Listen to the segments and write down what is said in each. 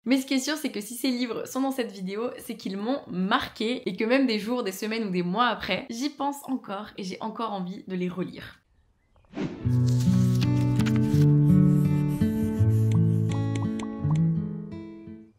Mais ce qui est sûr, c'est que si ces livres sont dans cette vidéo, c'est qu'ils m'ont marqué et que même des jours, des semaines ou des mois après, j'y pense encore et j'ai encore envie de les relire.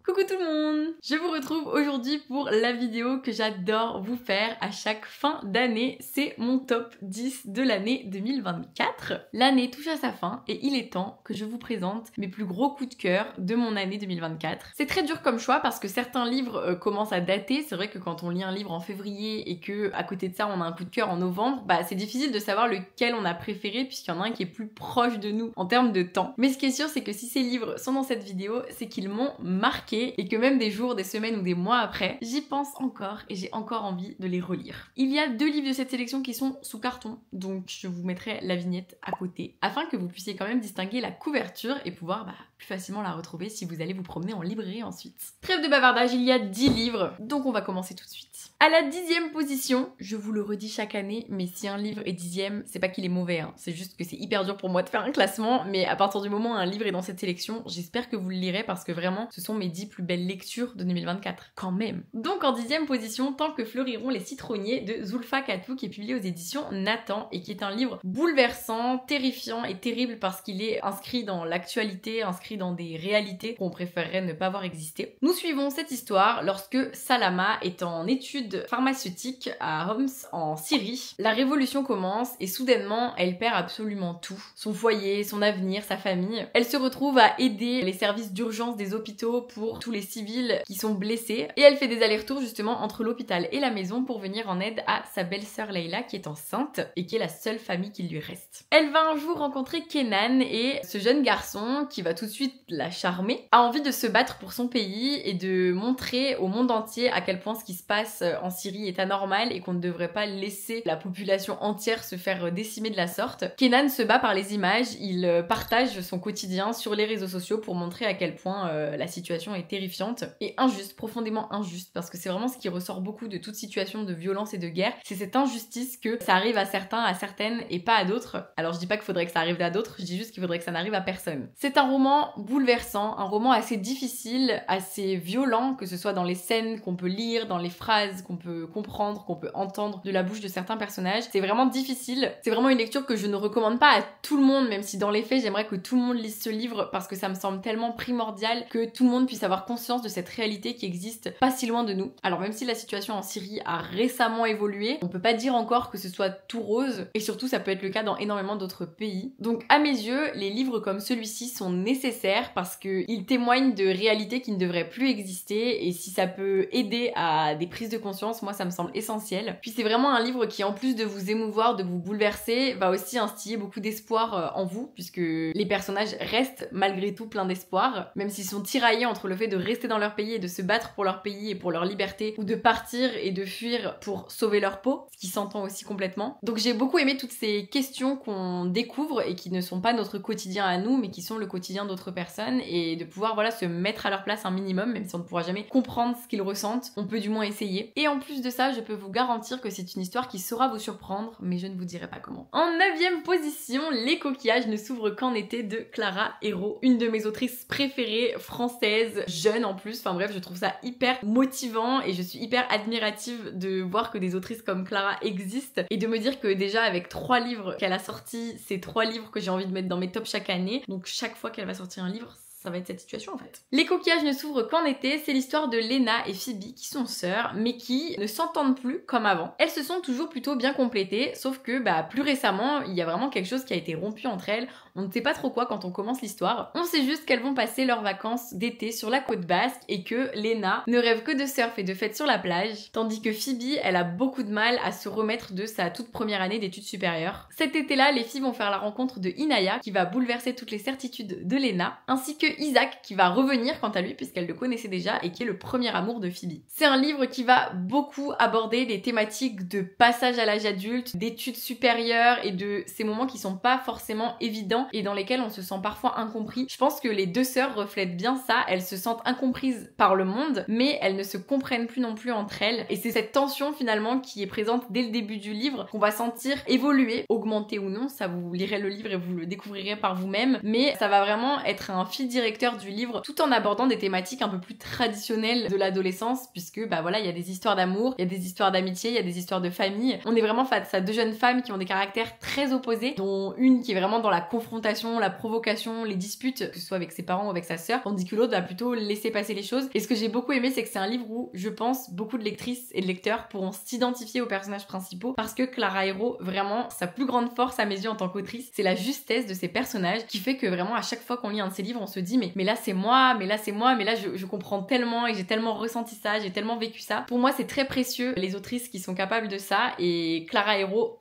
Coucou tout le monde! Je vous retrouve aujourd'hui pour la vidéo que j'adore vous faire à chaque fin d'année. C'est mon top 10 de l'année 2024. L'année touche à sa fin et il est temps que je vous présente mes plus gros coups de cœur de mon année 2024. C'est très dur comme choix parce que certains livres commencent à dater. C'est vrai que quand on lit un livre en février et que à côté de ça on a un coup de cœur en novembre, c'est difficile de savoir lequel on a préféré puisqu'il y en a un qui est plus proche de nous en termes de temps. Mais ce qui est sûr, c'est que si ces livres sont dans cette vidéo, c'est qu'ils m'ont marqué et que même des jours, des semaines ou des mois après, j'y pense encore et j'ai encore envie de les relire. Il y a 2 livres de cette sélection qui sont sous carton, donc je vous mettrai la vignette à côté afin que vous puissiez quand même distinguer la couverture et pouvoir plus facilement la retrouver si vous allez vous promener en librairie ensuite. Trêve de bavardage, il y a 10 livres, donc on va commencer tout de suite. À la 10e position, je vous le redis chaque année, mais si un livre est 10e, c'est pas qu'il est mauvais, c'est juste que c'est hyper dur pour moi de faire un classement, mais à partir du moment où un livre est dans cette sélection, j'espère que vous le lirez parce que vraiment, ce sont mes 10 plus belles lectures de 2024, quand même. Donc en 10e position, Tant que fleuriront les citronniers de Zulfa Katou, qui est publié aux éditions Nathan et qui est un livre bouleversant, terrifiant et terrible parce qu'il est inscrit dans l'actualité, inscrit dans des réalités qu'on préférerait ne pas voir exister. Nous suivons cette histoire lorsque Salama est en études pharmaceutiques à Homs en Syrie. La révolution commence et soudainement elle perd absolument tout. Son foyer, son avenir, sa famille. Elle se retrouve à aider les services d'urgence des hôpitaux pour tous les civils qui sont blessés et elle fait des allers-retours justement entre l'hôpital et la maison pour venir en aide à sa belle-sœur Leila qui est enceinte et qui est la seule famille qui lui reste. Elle va un jour rencontrer Kenan et ce jeune garçon qui va tout de suite la charmer a envie de se battre pour son pays et de montrer au monde entier à quel point ce qui se passe en Syrie est anormal et qu'on ne devrait pas laisser la population entière se faire décimer de la sorte. Kenan se bat par les images, il partage son quotidien sur les réseaux sociaux pour montrer à quel point la situation est terrifiante et injuste, profondément injuste, parce que c'est vraiment ce qui ressort beaucoup de toute situation de violence et de guerre, c'est cette injustice que ça arrive à certains, à certaines et pas à d'autres. Alors je dis pas qu'il faudrait que ça arrive à d'autres, je dis juste qu'il faudrait que ça n'arrive à personne. C'est un roman bouleversant, un roman assez difficile, assez violent, que ce soit dans les scènes qu'on peut lire, dans les phrases qu'on peut comprendre, qu'on peut entendre de la bouche de certains personnages. C'est vraiment difficile. C'est vraiment une lecture que je ne recommande pas à tout le monde, même si dans les faits, j'aimerais que tout le monde lise ce livre parce que ça me semble tellement primordial que tout le monde puisse avoir conscience de cette réalité qui existe pas si loin de nous. Alors même si la situation en Syrie a récemment évolué, on peut pas dire encore que ce soit tout rose et surtout ça peut être le cas dans énormément d'autres pays. Donc à mes yeux, les livres comme celui-ci sont nécessaires parce qu'ils témoignent de réalités qui ne devraient plus exister et si ça peut aider à des prises de conscience, moi ça me semble essentiel. Puis c'est vraiment un livre qui en plus de vous émouvoir, de vous bouleverser, va aussi instiller beaucoup d'espoir en vous puisque les personnages restent malgré tout pleins d'espoir, même s'ils sont tiraillés entre le fait de rester dans leur pays et de se battre pour leur pays et pour leur liberté ou de partir et de fuir pour sauver leur peau, ce qui s'entend aussi complètement. Donc j'ai beaucoup aimé toutes ces questions qu'on découvre et qui ne sont pas notre quotidien à nous mais qui sont le quotidien d'autres personnes et de pouvoir se mettre à leur place un minimum, même si on ne pourra jamais comprendre ce qu'ils ressentent, on peut du moins essayer. Et en plus de ça, je peux vous garantir que c'est une histoire qui saura vous surprendre, mais je ne vous dirai pas comment. En 9e position, Les coquillages ne s'ouvrent qu'en été de Clara Hérault, une de mes autrices préférées françaises, jeune en plus, enfin bref, je trouve ça hyper motivant et je suis hyper admirative de voir que des autrices comme Clara existent et de me dire que déjà avec 3 livres qu'elle a sortis, c'est 3 livres que j'ai envie de mettre dans mes tops chaque année, donc chaque fois qu'elle va sortir un livre, ça va être cette situation en fait. Les coquillages ne s'ouvrent qu'en été, c'est l'histoire de Lena et Phoebe qui sont sœurs mais qui ne s'entendent plus comme avant. Elles se sont toujours plutôt bien complétées, sauf que plus récemment, il y a vraiment quelque chose qui a été rompu entre elles. On ne sait pas trop quoi quand on commence l'histoire. On sait juste qu'elles vont passer leurs vacances d'été sur la côte basque et que Lena ne rêve que de surf et de fêtes sur la plage, tandis que Phoebe, elle a beaucoup de mal à se remettre de sa toute première année d'études supérieures. Cet été-là, les filles vont faire la rencontre de Inaya qui va bouleverser toutes les certitudes de Lena, ainsi que Isaac qui va revenir quant à lui puisqu'elle le connaissait déjà et qui est le premier amour de Phoebe. C'est un livre qui va beaucoup aborder des thématiques de passage à l'âge adulte, d'études supérieures et de ces moments qui sont pas forcément évidents et dans lesquels on se sent parfois incompris. Je pense que les deux sœurs reflètent bien ça, elles se sentent incomprises par le monde mais elles ne se comprennent plus non plus entre elles et c'est cette tension finalement qui est présente dès le début du livre qu'on va sentir évoluer, augmenter ou non, ça vous lirez le livre et vous le découvrirez par vous-même, mais ça va vraiment être un fil directeur du livre, tout en abordant des thématiques un peu plus traditionnelles de l'adolescence, puisque bah voilà, il y a des histoires d'amour, il y a des histoires d'amitié, il y a des histoires de famille. On est vraiment face à deux jeunes femmes qui ont des caractères très opposés, dont une qui est vraiment dans la confrontation, la provocation, les disputes, que ce soit avec ses parents ou avec sa sœur, tandis que l'autre va plutôt laisser passer les choses. Et ce que j'ai beaucoup aimé, c'est que c'est un livre où je pense beaucoup de lectrices et de lecteurs pourront s'identifier aux personnages principaux, parce que Clara Hero, vraiment, sa plus grande force à mes yeux en tant qu'autrice, c'est la justesse de ses personnages, qui fait que vraiment à chaque fois qu'on lit un de ses livres, on se dit mais là c'est moi, mais là c'est moi, mais là je comprends tellement et j'ai tellement ressenti ça, j'ai tellement vécu ça. Pour moi c'est très précieux les autrices qui sont capables de ça, et Clara Hero,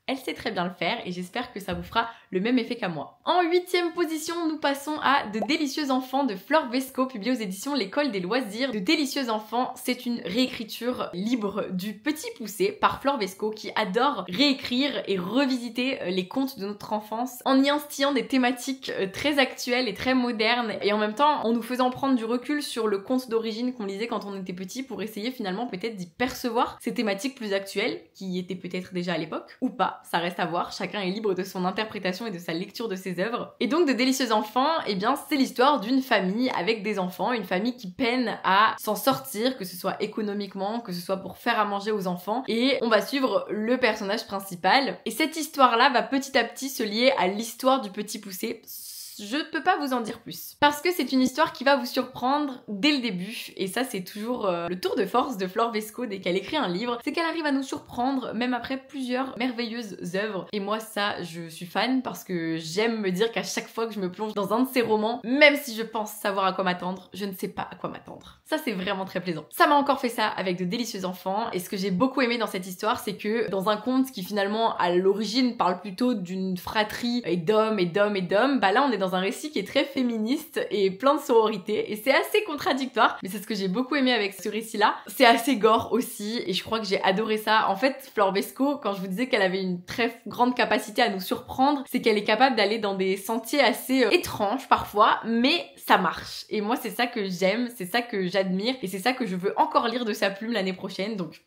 elle sait très bien le faire et j'espère que ça vous fera le même effet qu'à moi. En 8e position, nous passons à De délicieux enfants de Flore Vesco, publié aux éditions L'École des loisirs. De délicieux enfants, c'est une réécriture libre du Petit Poucet par Flore Vesco, qui adore réécrire et revisiter les contes de notre enfance en y instillant des thématiques très actuelles et très modernes, et en même temps en nous faisant prendre du recul sur le conte d'origine qu'on lisait quand on était petit, pour essayer finalement peut-être d'y percevoir ces thématiques plus actuelles qui étaient peut-être déjà à l'époque ou pas. Ça reste à voir, chacun est libre de son interprétation et de sa lecture de ses œuvres. Et donc De délicieux enfants, eh bien c'est l'histoire d'une famille avec des enfants, une famille qui peine à s'en sortir, que ce soit économiquement, que ce soit pour faire à manger aux enfants, et on va suivre le personnage principal. Et cette histoire-là va petit à petit se lier à l'histoire du Petit Poucet. Je ne peux pas vous en dire plus. Parce que c'est une histoire qui va vous surprendre dès le début. Et ça, c'est toujours le tour de force de Flore Vesco dès qu'elle écrit un livre. C'est qu'elle arrive à nous surprendre, même après plusieurs merveilleuses œuvres. Et moi, ça, je suis fan parce que j'aime me dire qu'à chaque fois que je me plonge dans un de ses romans, même si je pense savoir à quoi m'attendre, je ne sais pas à quoi m'attendre. Ça, c'est vraiment très plaisant. Ça m'a encore fait ça avec De délicieux enfants. Et ce que j'ai beaucoup aimé dans cette histoire, c'est que dans un conte qui finalement, à l'origine, parle plutôt d'une fratrie et d'hommes et d'hommes et d'hommes, bah là, on est dans un récit qui est très féministe et plein de sororité, et c'est assez contradictoire, mais c'est ce que j'ai beaucoup aimé avec ce récit-là. C'est assez gore aussi, et je crois que j'ai adoré ça. En fait, Flore Vesco, quand je vous disais qu'elle avait une très grande capacité à nous surprendre, c'est qu'elle est capable d'aller dans des sentiers assez étranges parfois, mais ça marche. Et moi, c'est ça que j'aime, c'est ça que j'admire, et c'est ça que je veux encore lire de sa plume l'année prochaine, donc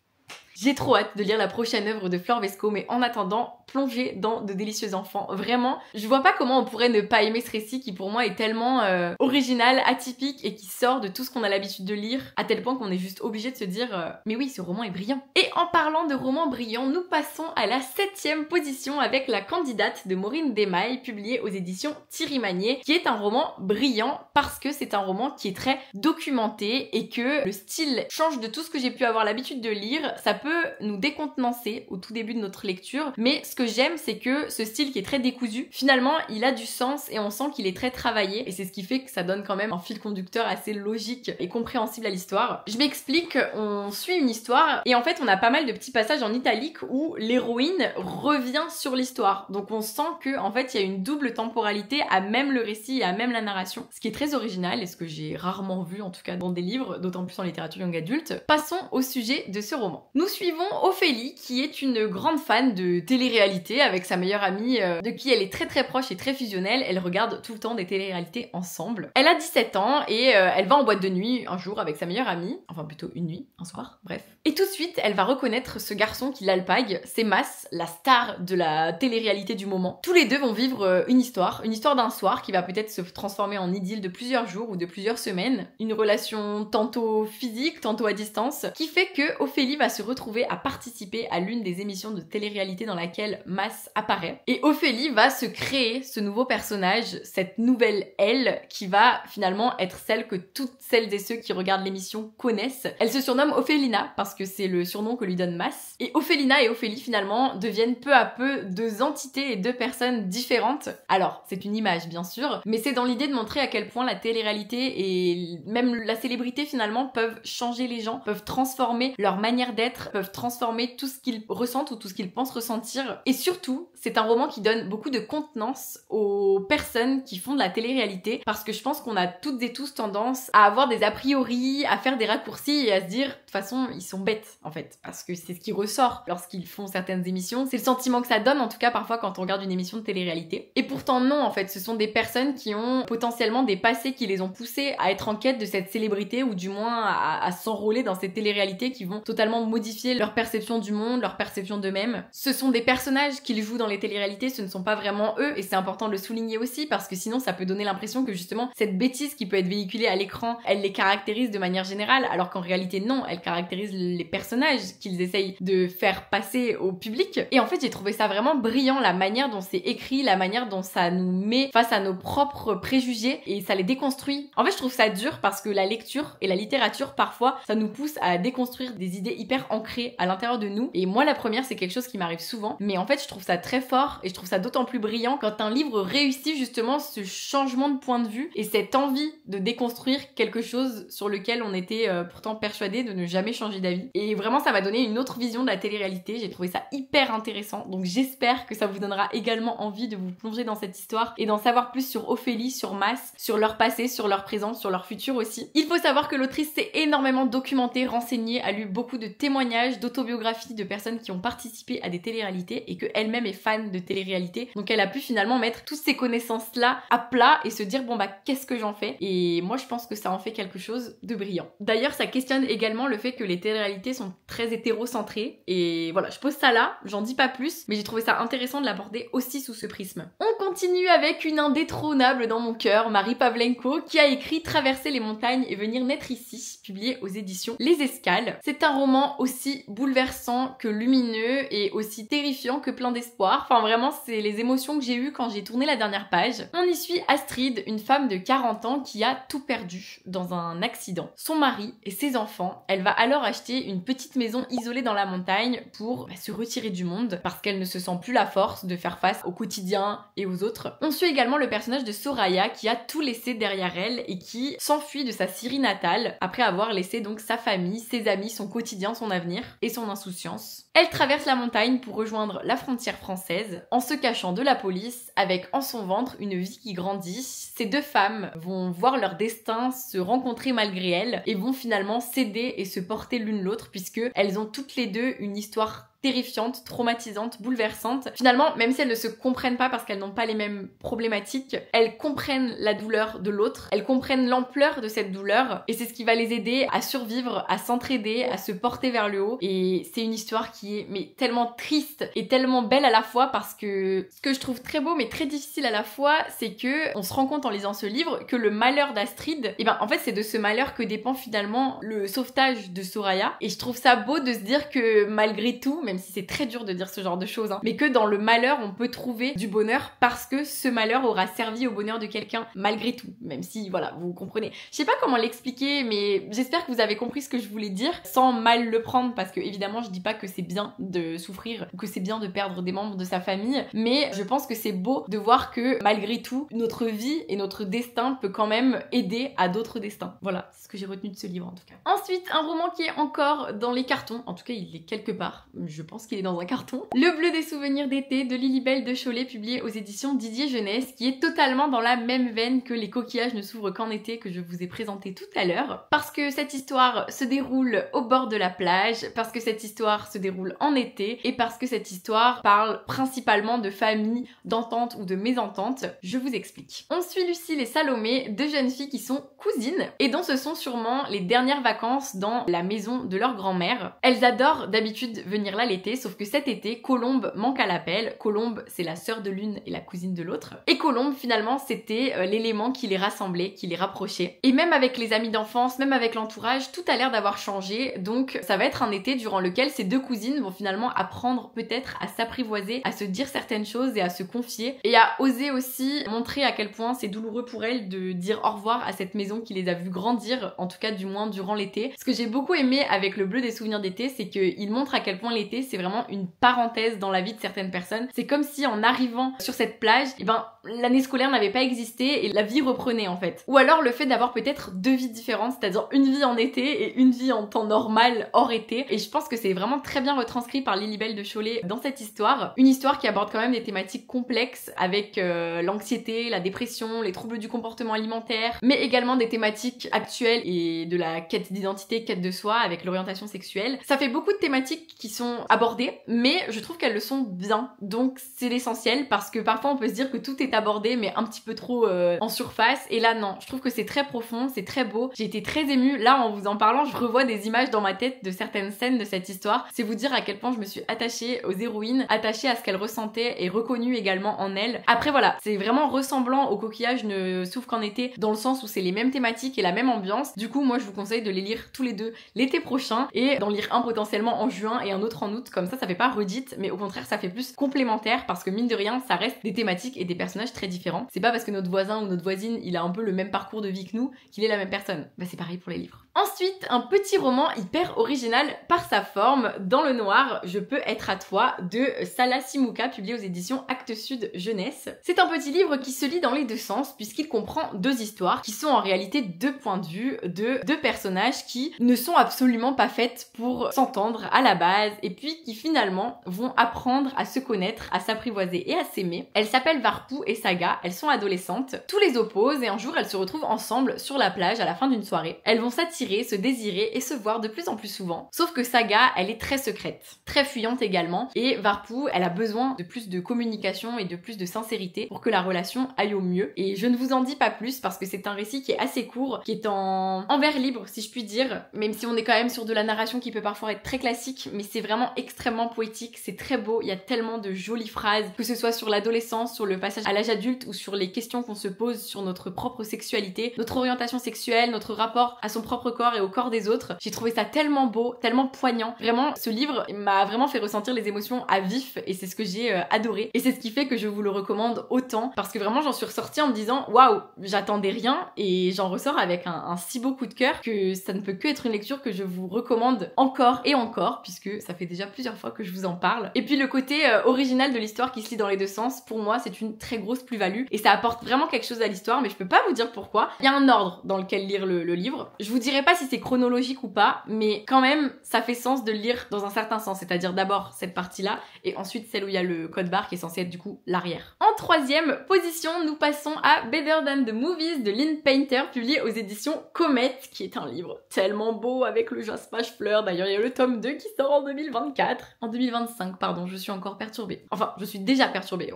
j'ai trop hâte de lire la prochaine œuvre de Flore Vesco, mais en attendant, plongez dans De délicieux enfants. Vraiment, je vois pas comment on pourrait ne pas aimer ce récit qui pour moi est tellement original, atypique, et qui sort de tout ce qu'on a l'habitude de lire, à tel point qu'on est juste obligé de se dire mais oui, ce roman est brillant. Et en parlant de romans brillants, nous passons à la 7e position avec La candidate de Maureen Desmailles, publié aux éditions Thierry Magnier, qui est un roman brillant parce que c'est un roman qui est très documenté et que le style change de tout ce que j'ai pu avoir l'habitude de lire. Ça peut nous décontenancer au tout début de notre lecture, mais ce que j'aime, c'est que ce style qui est très décousu, finalement il a du sens et on sent qu'il est très travaillé, et c'est ce qui fait que ça donne quand même un fil conducteur assez logique et compréhensible à l'histoire. Je m'explique, on suit une histoire et en fait on a pas mal de petits passages en italique où l'héroïne revient sur l'histoire, donc on sent que en fait il y a une double temporalité à même le récit et à même la narration, ce qui est très original et ce que j'ai rarement vu en tout cas dans des livres, d'autant plus en littérature young adulte. Passons au sujet de ce roman. Nous suivons Ophélie, qui est une grande fan de télé-réalité avec sa meilleure amie, de qui elle est très très proche et très fusionnelle. Elle regarde tout le temps des télé-réalités ensemble. Elle a 17 ans et elle va en boîte de nuit un jour avec sa meilleure amie, enfin plutôt une nuit, un soir, bref. Et tout de suite, elle va reconnaître ce garçon qui l'alpague, c'est Mas, la star de la télé-réalité du moment. Tous les deux vont vivre une histoire d'un soir qui va peut-être se transformer en idylle de plusieurs jours ou de plusieurs semaines. Une relation tantôt physique, tantôt à distance, qui fait que Ophélie va se retrouver à participer à l'une des émissions de télé-réalité dans laquelle Mas apparaît. Et Ophélie va se créer ce nouveau personnage, cette nouvelle elle, qui va finalement être celle que toutes celles et ceux qui regardent l'émission connaissent. Elle se surnomme Ophélina parce que c'est le surnom que lui donne Mas. Et Ophélina et Ophélie finalement deviennent peu à peu deux entités et deux personnes différentes. Alors, c'est une image bien sûr, mais c'est dans l'idée de montrer à quel point la télé-réalité et même la célébrité finalement peuvent changer les gens, peuvent transformer leur manière d'être, peuvent transformer tout ce qu'ils ressentent ou tout ce qu'ils pensent ressentir. Et surtout, c'est un roman qui donne beaucoup de contenance aux personnes qui font de la télé-réalité, parce que je pense qu'on a toutes et tous tendance à avoir des a priori, à faire des raccourcis et à se dire, de toute façon, ils sont bêtes, en fait, parce que c'est ce qui ressort lorsqu'ils font certaines émissions. C'est le sentiment que ça donne, en tout cas, parfois, quand on regarde une émission de télé-réalité. Et pourtant, non, en fait, ce sont des personnes qui ont potentiellement des passés qui les ont poussés à être en quête de cette célébrité, ou du moins à s'enrôler dans ces télé-réalités qui vont totalement modifier modifier leur perception du monde, leur perception d'eux-mêmes. Ce sont des personnages qu'ils jouent dans les téléréalités, ce ne sont pas vraiment eux, et c'est important de le souligner aussi parce que sinon ça peut donner l'impression que justement cette bêtise qui peut être véhiculée à l'écran, elle les caractérise de manière générale, alors qu'en réalité non, elle caractérise les personnages qu'ils essayent de faire passer au public. Et en fait j'ai trouvé ça vraiment brillant, la manière dont c'est écrit, la manière dont ça nous met face à nos propres préjugés et ça les déconstruit. En fait je trouve ça dur parce que la lecture et la littérature parfois ça nous pousse à déconstruire des idées hyper ancrées à l'intérieur de nous, et moi la première c'est quelque chose qui m'arrive souvent, mais en fait je trouve ça très fort et je trouve ça d'autant plus brillant quand un livre réussit justement ce changement de point de vue et cette envie de déconstruire quelque chose sur lequel on était pourtant persuadé de ne jamais changer d'avis. Et vraiment ça m'a donné une autre vision de la télé-réalité, j'ai trouvé ça hyper intéressant, donc j'espère que ça vous donnera également envie de vous plonger dans cette histoire et d'en savoir plus sur Ophélie, sur Mas, sur leur passé, sur leur présent, sur leur futur aussi. Il faut savoir que l'autrice s'est énormément documentée, renseignée, a lu beaucoup de témoignages, d'autobiographies de personnes qui ont participé à des télé-réalités et qu'elle-même est fan de télé-réalité, donc elle a pu finalement mettre toutes ces connaissances-là à plat et se dire bon bah qu'est-ce que j'en fais, et moi je pense que ça en fait quelque chose de brillant. D'ailleurs ça questionne également le fait que les télé-réalités sont très hétérocentrées, et voilà, je pose ça là, j'en dis pas plus, mais j'ai trouvé ça intéressant de l'aborder aussi sous ce prisme. On continue avec une indétrônable dans mon cœur, Marie Pavlenko, qui a écrit Traverser les montagnes et venir naître ici, publié aux éditions Les Escales. C'est un roman aussi bouleversant que lumineux et aussi terrifiant que plein d'espoir. Enfin vraiment, c'est les émotions que j'ai eues quand j'ai tourné la dernière page. On y suit Astrid, une femme de 40 ans qui a tout perdu dans un accident. Son mari et ses enfants. Elle va alors acheter une petite maison isolée dans la montagne pour se retirer du monde parce qu'elle ne se sent plus la force de faire face au quotidien et aux autres. On suit également le personnage de Soraya qui a tout laissé derrière elle et qui s'enfuit de sa Syrie natale après avoir laissé donc sa famille, ses amis, son quotidien, son avenir et son insouciance. Elle traverse la montagne pour rejoindre la frontière française en se cachant de la police avec en son ventre une vie qui grandit. Ces deux femmes vont voir leur destin se rencontrer malgré elles et vont finalement s'aider et se porter l'une l'autre puisque elles ont toutes les deux une histoire terrifiante, traumatisante, bouleversante. Finalement, même si elles ne se comprennent pas parce qu'elles n'ont pas les mêmes problématiques, elles comprennent la douleur de l'autre, elles comprennent l'ampleur de cette douleur et c'est ce qui va les aider à survivre, à s'entraider, à se porter vers le haut. Et c'est une histoire qui est mais tellement triste et tellement belle à la fois parce que ce que je trouve très beau mais très difficile à la fois, c'est que on se rend compte en lisant ce livre que le malheur d'Astrid, et ben en fait c'est de ce malheur que dépend finalement le sauvetage de Soraya. Et je trouve ça beau de se dire que malgré tout, même si c'est très dur de dire ce genre de choses, mais que dans le malheur on peut trouver du bonheur parce que ce malheur aura servi au bonheur de quelqu'un malgré tout, même si voilà, vous comprenez. Je sais pas comment l'expliquer, mais j'espère que vous avez compris ce que je voulais dire sans mal le prendre, parce que évidemment je dis pas que c'est bien de souffrir ou que c'est bien de perdre des membres de sa famille, mais je pense que c'est beau de voir que malgré tout notre vie et notre destin peut quand même aider à d'autres destins. Voilà, c'est ce que j'ai retenu de ce livre en tout cas. Ensuite, un roman qui est encore dans les cartons, en tout cas il est quelque part, je pense qu'il est dans un carton. Le bleu des souvenirs d'été de Lilibelle de Cholet, publié aux éditions Didier Jeunesse, qui est totalement dans la même veine que Les coquillages ne s'ouvrent qu'en été que je vous ai présenté tout à l'heure, parce que cette histoire se déroule au bord de la plage, parce que cette histoire se déroule en été, et parce que cette histoire parle principalement de famille, d'entente ou de mésentente. Je vous explique. On suit Lucille et Salomé, deux jeunes filles qui sont cousines, et dont ce sont sûrement les dernières vacances dans la maison de leur grand-mère. Elles adorent d'habitude venir là l'été, sauf que cet été, Colombe manque à l'appel. Colombe, c'est la sœur de l'une et la cousine de l'autre. Et Colombe, finalement, c'était l'élément qui les rassemblait, qui les rapprochait. Et même avec les amis d'enfance, même avec l'entourage, tout a l'air d'avoir changé. Donc ça va être un été durant lequel ces deux cousines vont finalement apprendre peut-être à s'apprivoiser, à se dire certaines choses et à se confier. Et à oser aussi montrer à quel point c'est douloureux pour elles de dire au revoir à cette maison qui les a vues grandir, en tout cas du moins durant l'été. Ce que j'ai beaucoup aimé avec Le bleu des souvenirs d'été, c'est qu'il montre à quel point l'été c'est vraiment une parenthèse dans la vie de certaines personnes. C'est comme si en arrivant sur cette plage, et ben l'année scolaire n'avait pas existé et la vie reprenait en fait. Ou alors le fait d'avoir peut-être deux vies différentes, c'est-à-dire une vie en été et une vie en temps normal hors été. Et je pense que c'est vraiment très bien retranscrit par Lilibelle de Cholet dans cette histoire. Une histoire qui aborde quand même des thématiques complexes avec l'anxiété, la dépression, les troubles du comportement alimentaire, mais également des thématiques actuelles et de la quête d'identité, quête de soi avec l'orientation sexuelle. Ça fait beaucoup de thématiques qui sont abordées, mais je trouve qu'elles le sont bien. Donc c'est l'essentiel parce que parfois on peut se dire que tout est abordé mais un petit peu trop en surface, et là non, je trouve que c'est très profond, c'est très beau. J'ai été très émue, là en vous en parlant je revois des images dans ma tête de certaines scènes de cette histoire. C'est vous dire à quel point je me suis attachée aux héroïnes, attachée à ce qu'elles ressentaient et reconnue également en elles. Après voilà, c'est vraiment ressemblant au Coquillage ne s'ouvre qu'en été, dans le sens où c'est les mêmes thématiques et la même ambiance. Du coup moi je vous conseille de les lire tous les deux l'été prochain et d'en lire un potentiellement en juin et un autre en août, comme ça fait pas redite mais au contraire ça fait plus complémentaire, parce que mine de rien ça reste des thématiques et des personnages très différents. C'est pas parce que notre voisin ou notre voisine il a un peu le même parcours de vie que nous qu'il est la même personne. Bah c'est pareil pour les livres. Ensuite, un petit roman hyper original par sa forme, Dans le noir, je peux être à toi, de Salah Simouka, publié aux éditions Actes Sud Jeunesse. C'est un petit livre qui se lit dans les deux sens, puisqu'il comprend deux histoires qui sont en réalité deux points de vue de deux personnages qui ne sont absolument pas faites pour s'entendre à la base, et puis qui finalement vont apprendre à se connaître, à s'apprivoiser et à s'aimer. Elles s'appellent Varpou et Saga, elles sont adolescentes, tous les opposent, et un jour elles se retrouvent ensemble sur la plage à la fin d'une soirée. Elles vont s'attirer, se désirer et se voir de plus en plus souvent. Sauf que Saga, elle est très secrète, très fuyante également, et Varpou, elle a besoin de plus de communication et de plus de sincérité pour que la relation aille au mieux. Et je ne vous en dis pas plus parce que c'est un récit qui est assez court, qui est en vers libre si je puis dire, même si on est quand même sur de la narration qui peut parfois être très classique, mais c'est vraiment extrêmement poétique, c'est très beau, il y a tellement de jolies phrases, que ce soit sur l'adolescence, sur le passage à l'âge adulte ou sur les questions qu'on se pose sur notre propre sexualité, notre orientation sexuelle, notre rapport à son propre corps et au corps des autres. J'ai trouvé ça tellement beau, tellement poignant. Vraiment, ce livre m'a vraiment fait ressentir les émotions à vif et c'est ce que j'ai adoré. Et c'est ce qui fait que je vous le recommande autant, parce que vraiment j'en suis ressortie en me disant waouh, j'attendais rien, et j'en ressors avec un si beau coup de cœur que ça ne peut que être une lecture que je vous recommande encore et encore, puisque ça fait déjà plusieurs fois que je vous en parle. Et puis le côté original de l'histoire qui se lit dans les deux sens, pour moi c'est une très grosse plus-value et ça apporte vraiment quelque chose à l'histoire, mais je peux pas vous dire pourquoi. Il y a un ordre dans lequel lire le livre. Je vous dirai pas si c'est chronologique ou pas, mais quand même ça fait sens de le lire dans un certain sens, c'est-à-dire d'abord cette partie-là et ensuite celle où il y a le code barre qui est censé être du coup l'arrière. En troisième position, nous passons à Better Than the Movies de Lynn Painter, publié aux éditions Comet, qui est un livre tellement beau avec le jasmage fleur. D'ailleurs, il y a le tome 2 qui sort en 2024. En 2025, pardon, je suis encore perturbée. Enfin, je suis déjà perturbée.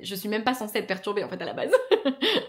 Je suis même pas censée être perturbée en fait à la base.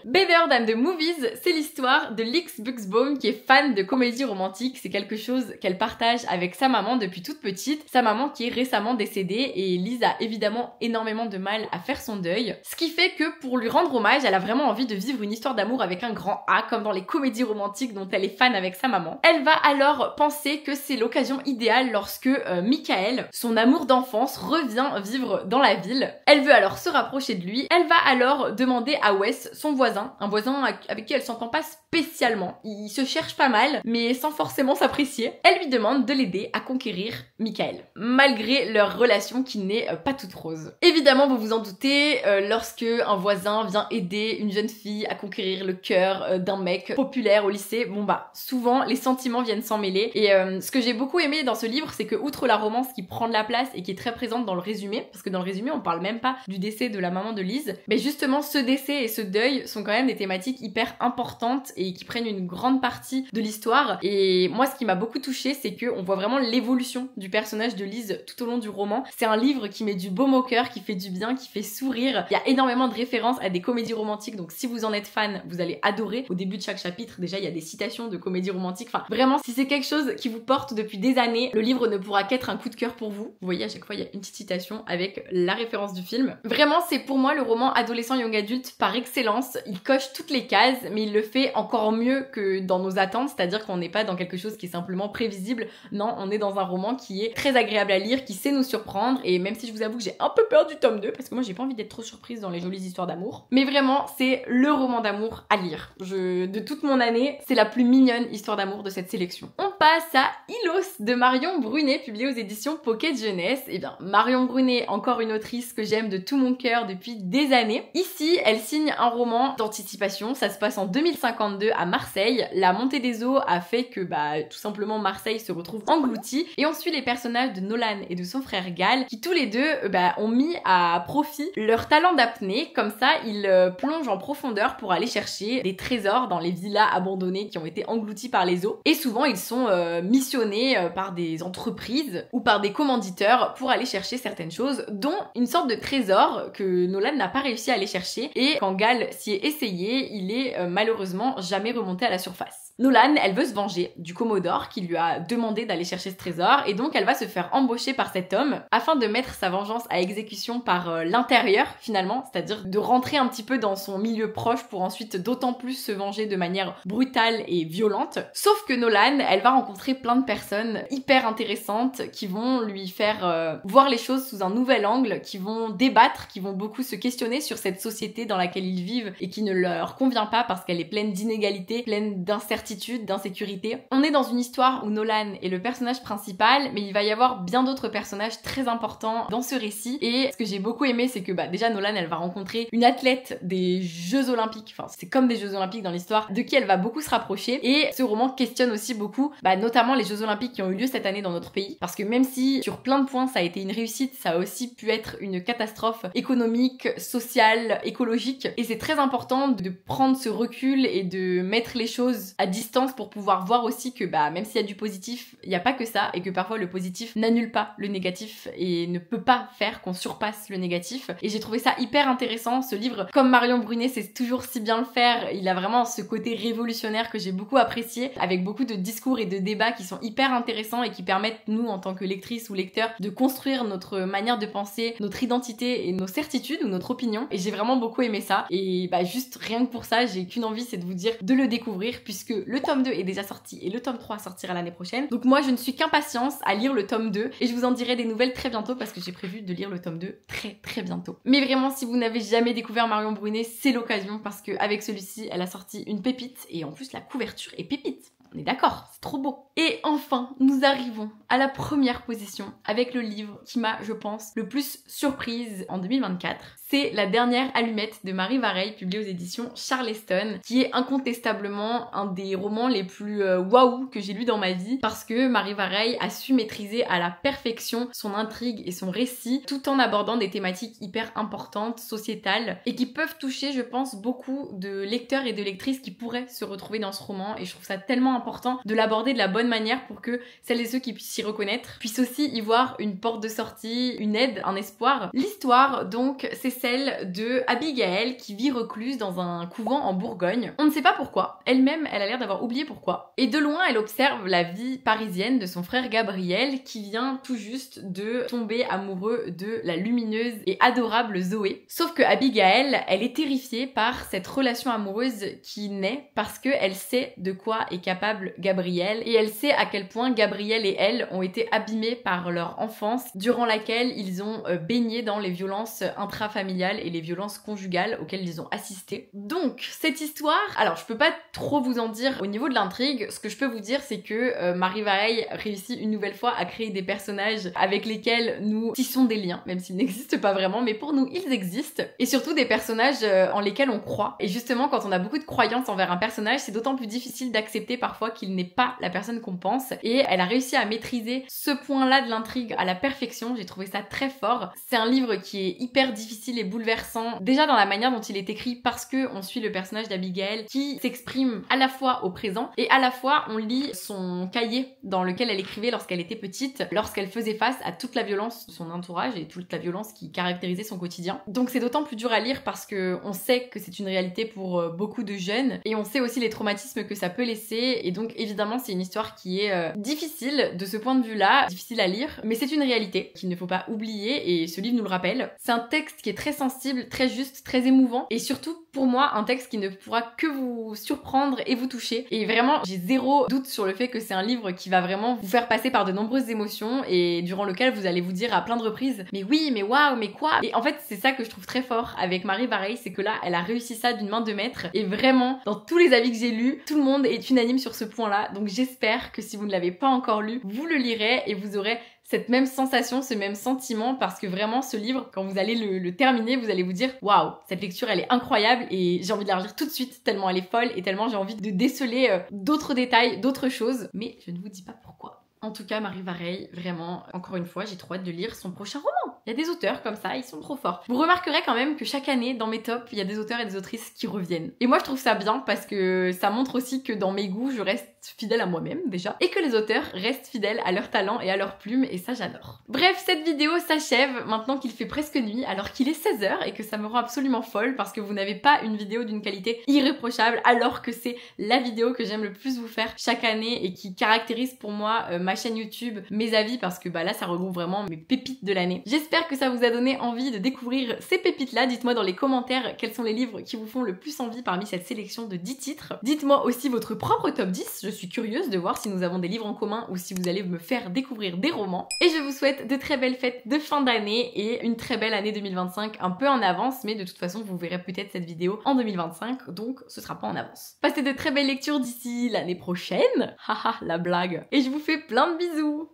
Better Than the Movies, c'est l'histoire de Lix Buxbaum qui est fan de comédie romantique. C'est quelque chose qu'elle partage avec sa maman depuis toute petite. Sa maman qui est récemment décédée, et Lise a évidemment énormément de mal à faire son deuil. Ce qui fait que pour lui rendre hommage, elle a vraiment envie de vivre une histoire d'amour avec un grand A, comme dans les comédies romantiques dont elle est fan avec sa maman. Elle va alors penser que c'est l'occasion idéale lorsque Michael, son amour d'enfance, revient vivre dans la ville. Elle veut alors se rapprocher de lui. Elle va alors demander à Wes, son voisin, un voisin avec qui elle s'entend pas spécialement. Il se cherche pas mal, mais sans forcément s'apprécier. Elle lui demande de l'aider à conquérir Michael, malgré leur relation qui n'est pas toute rose. Évidemment, vous vous en doutez, lorsque un voisin vient aider une jeune fille à conquérir le cœur d'un mec populaire au lycée, bon bah souvent les sentiments viennent s'en mêler. Et ce que j'ai beaucoup aimé dans ce livre, c'est que outre la romance qui prend de la place et qui est très présente dans le résumé, parce que dans le résumé on parle même pas du décès de la maman de Lise, mais justement ce décès et ce deuil sont quand même des thématiques hyper importantes et qui prennent une grande partie de l'histoire. Et moi ce qui m'a beaucoup touchée, c'est que on voit vraiment l'évolution du personnage de Lise tout au long du roman. C'est un livre qui met du baume au cœur, qui fait du bien, qui fait sourire. Il y a énormément de références à des comédies romantiques, donc si vous en êtes fan, vous allez adorer. Au début de chaque chapitre, déjà il y a des citations de comédies romantiques. Enfin vraiment, si c'est quelque chose qui vous porte depuis des années, le livre ne pourra qu'être un coup de cœur pour vous. Vous voyez, à chaque fois il y a une petite citation avec la référence du film. Vraiment, c'est pour moi le roman adolescent young adulte par excellence. Il coche toutes les cases, mais il le fait encore mieux que dans nos attentes, c'est-à-dire qu'on n'est pas dans quelque chose qui est simplement prévisible. Non, on est dans un roman qui est très agréable à lire, qui sait nous surprendre, et même si je vous avoue que j'ai un peu peur du tome 2, parce que moi j'ai pas envie d'être trop surprise dans les jolies histoires d'amour, mais vraiment c'est le roman d'amour à lire. De toute mon année, c'est la plus mignonne histoire d'amour de cette sélection. On passe à Ilos de Marion Brunet, publié aux éditions Pocket Jeunesse. Et bien Marion Brunet, encore une autrice que j'aime de tout mon cœur depuis des années. Ici, elle signe un roman d'anticipation, ça se passe en 2052 à Marseille. La montée des eaux a fait que tout simplement Marseille se retrouve engloutie, et on suit les personnages de Nolan et de son frère Gal qui tous les deux ont mis à profit leur talent d'apnée. Comme ça, ils plongent en profondeur pour aller chercher des trésors dans les villas abandonnées qui ont été englouties par les eaux, et souvent ils sont missionnés par des entreprises ou par par des commanditeurs pour aller chercher certaines choses, dont une sorte de trésor que Nolan n'a pas réussi à aller chercher, et quand Gal s'y est essayé, il est malheureusement jamais remonté à la surface. Nolan, elle veut se venger du Commodore qui lui a demandé d'aller chercher ce trésor, et donc elle va se faire embaucher par cet homme afin de mettre sa vengeance à exécution par l'intérieur finalement, c'est-à-dire de rentrer un petit peu dans son milieu proche pour ensuite d'autant plus se venger de manière brutale et violente. Sauf que Nolan, elle va rencontrer plein de personnes hyper intéressantes qui vont lui faire voir les choses sous un nouvel angle, qui vont débattre, qui vont beaucoup se questionner sur cette société dans laquelle ils vivent et qui ne leur convient pas parce qu'elle est pleine d'inégalités, pleine d'incertitudes, d'insécurité. On est dans une histoire où Nolan est le personnage principal, mais il va y avoir bien d'autres personnages très importants dans ce récit. Et ce que j'ai beaucoup aimé, c'est que déjà Nolan, elle va rencontrer une athlète des Jeux Olympiques, enfin c'est comme des Jeux Olympiques dans l'histoire, de qui elle va beaucoup se rapprocher. Et ce roman questionne aussi beaucoup, notamment les Jeux Olympiques qui ont eu lieu cette année dans notre pays, parce que même si sur plein de points ça a été une réussite, ça a aussi pu être une catastrophe économique, sociale, écologique. Et c'est très important de prendre ce recul et de mettre les choses à distance pour pouvoir voir aussi que même s'il y a du positif, il n'y a pas que ça, et que parfois le positif n'annule pas le négatif et ne peut pas faire qu'on surpasse le négatif. Et j'ai trouvé ça hyper intéressant, ce livre. Comme Marion Brunet sait toujours si bien le faire, il a vraiment ce côté révolutionnaire que j'ai beaucoup apprécié, avec beaucoup de discours et de débats qui sont hyper intéressants et qui permettent, nous, en tant que lectrices ou lecteurs, de construire notre manière de penser, notre identité et nos certitudes ou notre opinion. Et j'ai vraiment beaucoup aimé ça. Et juste rien que pour ça, j'ai qu'une envie, c'est de vous dire de le découvrir, puisque le tome 2 est déjà sorti et le tome 3 sortira l'année prochaine. Donc moi, je ne suis qu'impatience à lire le tome 2 et je vous en dirai des nouvelles très bientôt parce que j'ai prévu de lire le tome 2 très bientôt. Mais vraiment, si vous n'avez jamais découvert Marion Brunet, c'est l'occasion parce qu'avec celui-ci, elle a sorti une pépite et en plus la couverture est pépite. On est d'accord, c'est trop beau. Et enfin, nous arrivons à la première position avec le livre qui m'a, je pense, le plus surprise en 2024. C'est La dernière allumette de Marie Vareille, publiée aux éditions Charleston, qui est incontestablement un des romans les plus waouh que j'ai lu dans ma vie, parce que Marie Vareille a su maîtriser à la perfection son intrigue et son récit, tout en abordant des thématiques hyper importantes, sociétales, et qui peuvent toucher, je pense, beaucoup de lecteurs et de lectrices qui pourraient se retrouver dans ce roman, et je trouve ça tellement important de l'aborder de la bonne manière pour que celles et ceux qui puissent s'y reconnaître puissent aussi y voir une porte de sortie, une aide, un espoir. L'histoire, donc, c'est celle de Abigail qui vit recluse dans un couvent en Bourgogne. On ne sait pas pourquoi. Elle-même, elle a l'air d'avoir oublié pourquoi. Et de loin, elle observe la vie parisienne de son frère Gabriel qui vient tout juste de tomber amoureux de la lumineuse et adorable Zoé. Sauf que Abigail, elle est terrifiée par cette relation amoureuse qui naît parce qu'elle sait de quoi est capable Gabriel et elle sait à quel point Gabriel et elle ont été abîmés par leur enfance durant laquelle ils ont baigné dans les violences intrafamiliales et les violences conjugales auxquelles ils ont assisté. Donc, cette histoire, alors je peux pas trop vous en dire au niveau de l'intrigue, ce que je peux vous dire c'est que Marie Vareille réussit une nouvelle fois à créer des personnages avec lesquels nous tissons des liens, même s'ils n'existent pas vraiment, mais pour nous ils existent, et surtout des personnages en lesquels on croit. Et justement, quand on a beaucoup de croyances envers un personnage, c'est d'autant plus difficile d'accepter parfois qu'il n'est pas la personne qu'on pense, et elle a réussi à maîtriser ce point-là de l'intrigue à la perfection. J'ai trouvé ça très fort. C'est un livre qui est hyper difficile et bouleversant, déjà dans la manière dont il est écrit, parce que on suit le personnage d'Abigail qui s'exprime à la fois au présent et à la fois on lit son cahier dans lequel elle écrivait lorsqu'elle était petite, lorsqu'elle faisait face à toute la violence de son entourage et toute la violence qui caractérisait son quotidien. Donc c'est d'autant plus dur à lire parce que on sait que c'est une réalité pour beaucoup de jeunes et on sait aussi les traumatismes que ça peut laisser, et donc évidemment c'est une histoire qui est difficile de ce point de vue-là, difficile à lire, mais c'est une réalité qu'il ne faut pas oublier et ce livre nous le rappelle. C'est un texte qui est très sensible, très juste, très émouvant, et surtout pour moi un texte qui ne pourra que vous surprendre et vous toucher. Et vraiment j'ai zéro doute sur le fait que c'est un livre qui va vraiment vous faire passer par de nombreuses émotions et durant lequel vous allez vous dire à plein de reprises mais oui, mais waouh, mais quoi. Et en fait c'est ça que je trouve très fort avec Marie Vareille, c'est que là elle a réussi ça d'une main de maître, et vraiment dans tous les avis que j'ai lus, tout le monde est unanime sur ce point-là. Donc j'espère que si vous ne l'avez pas encore lu, vous le lirez et vous aurez cette même sensation, ce même sentiment, parce que vraiment ce livre, quand vous allez le terminer, vous allez vous dire waouh, cette lecture elle est incroyable et j'ai envie de la relire tout de suite tellement elle est folle et tellement j'ai envie de déceler d'autres détails, d'autres choses, mais je ne vous dis pas pourquoi. En tout cas, Marie Vareille, vraiment, encore une fois, j'ai trop hâte de lire son prochain roman. Il y a des auteurs comme ça, ils sont trop forts. Vous remarquerez quand même que chaque année, dans mes tops, il y a des auteurs et des autrices qui reviennent. Et moi, je trouve ça bien parce que ça montre aussi que dans mes goûts, je reste reste fidèle à moi-même déjà, et que les auteurs restent fidèles à leur talent et à leur plume, et ça j'adore. Bref, cette vidéo s'achève maintenant qu'il fait presque nuit, alors qu'il est 16h et que ça me rend absolument folle parce que vous n'avez pas une vidéo d'une qualité irréprochable alors que c'est la vidéo que j'aime le plus vous faire chaque année et qui caractérise pour moi ma chaîne YouTube, mes avis, parce que bah là ça regroupe vraiment mes pépites de l'année. J'espère que ça vous a donné envie de découvrir ces pépites là. Dites-moi dans les commentaires quels sont les livres qui vous font le plus envie parmi cette sélection de 10 titres. Dites-moi aussi votre propre top 10, je suis curieuse de voir si nous avons des livres en commun ou si vous allez me faire découvrir des romans. Et je vous souhaite de très belles fêtes de fin d'année et une très belle année 2025, un peu en avance, mais de toute façon vous verrez peut-être cette vidéo en 2025, donc ce sera pas en avance. Passez de très belles lectures d'ici l'année prochaine, haha la blague, et je vous fais plein de bisous.